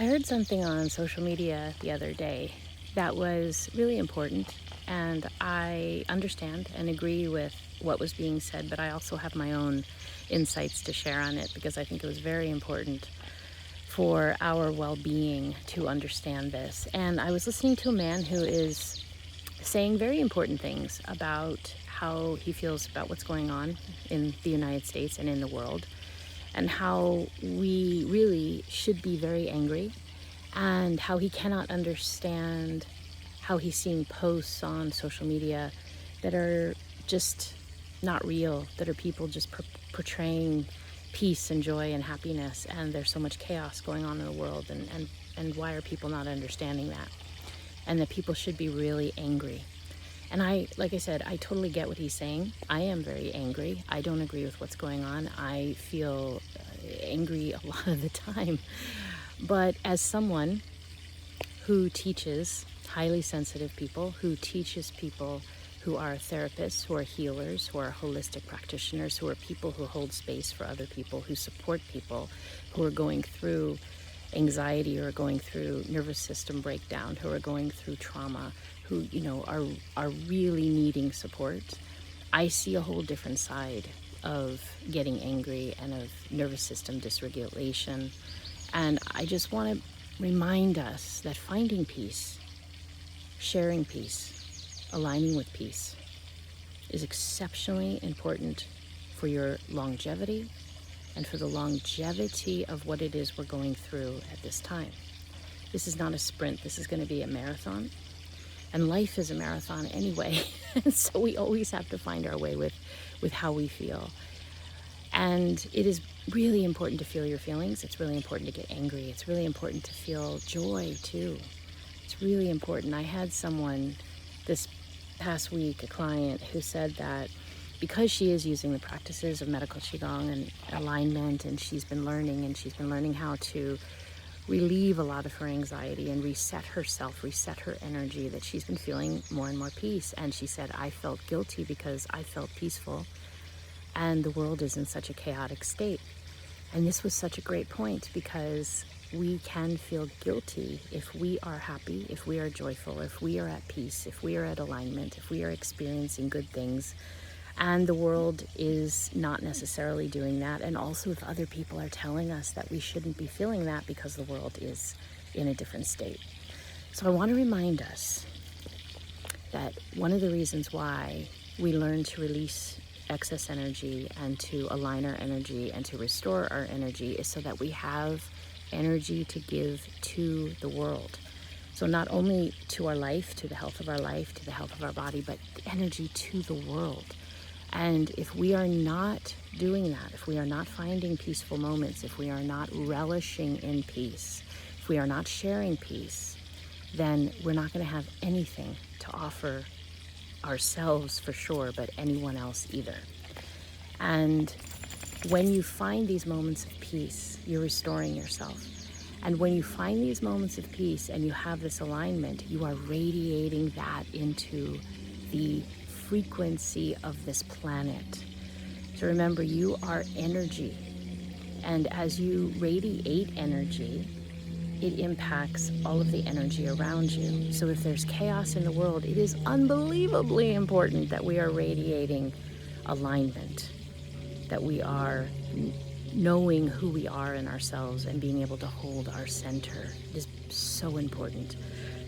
I heard something on social media the other day that was really important, and I understand and agree with what was being said, but I also have my own insights to share on it because I think it was very important for our well-being to understand this. And I was listening to a man who is saying very important things about how he feels about what's going on in the United States and in the world, and how we really should be very angry, and how he cannot understand how he's seeing posts on social media that are just not real, that are people just portraying peace and joy and happiness, and there's so much chaos going on in the world, and why are people not understanding that, and that people should be really angry. And like I said, I totally get what he's saying. I am very angry. I don't agree with what's going on. I feel angry a lot of the time. But as someone who teaches highly sensitive people, who teaches people who are therapists, who are healers, who are holistic practitioners, who are people who hold space for other people, who support people who are going through anxiety or going through nervous system breakdown, who are going through trauma, who are really needing support, I see a whole different side of getting angry and of nervous system dysregulation. And I just want to remind us that finding peace, sharing peace, aligning with peace is exceptionally important for your longevity and for the longevity of what it is we're going through at this time. This is not a sprint. This is going to be a marathon. And life is a marathon anyway. So we always have to find our way with how we feel. And it is really important to feel your feelings. It's really important to get angry. It's really important to feel joy too. It's really important. I had someone this past week, a client, who said that because she is using the practices of Medical Qìgōng and alignment, and she's been learning how to relieve a lot of her anxiety and reset herself, reset her energy, that she's been feeling more and more peace. And she said, I felt guilty because I felt peaceful and the world is in such a chaotic state. And this was such a great point, because we can feel guilty if we are happy, if we are joyful, if we are at peace, if we are at alignment, if we are experiencing good things, and the world is not necessarily doing that. And also if other people are telling us that we shouldn't be feeling that because the world is in a different state. So I want to remind us that one of the reasons why we learn to release excess energy and to align our energy and to restore our energy is so that we have energy to give to the world. So not only to our life, to the health of our life, to the health of our body, but energy to the world. And if we are not doing that, if we are not finding peaceful moments, if we are not relishing in peace, if we are not sharing peace, then we're not going to have anything to offer ourselves for sure, but anyone else either. And when you find these moments of peace, you're restoring yourself. And when you find these moments of peace and you have this alignment, you are radiating that into the frequency of this planet. So remember, you are energy. And as you radiate energy, it impacts all of the energy around you. So if there's chaos in the world, it is unbelievably important that we are radiating alignment, that we are knowing who we are in ourselves and being able to hold our center. It is so important.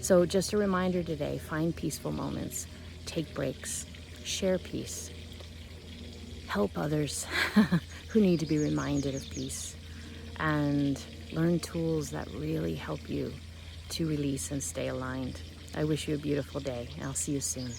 So just a reminder today, find peaceful moments, take breaks, share peace, help others who need to be reminded of peace, and learn tools that really help you to release and stay aligned. I wish you a beautiful day, and I'll see you soon.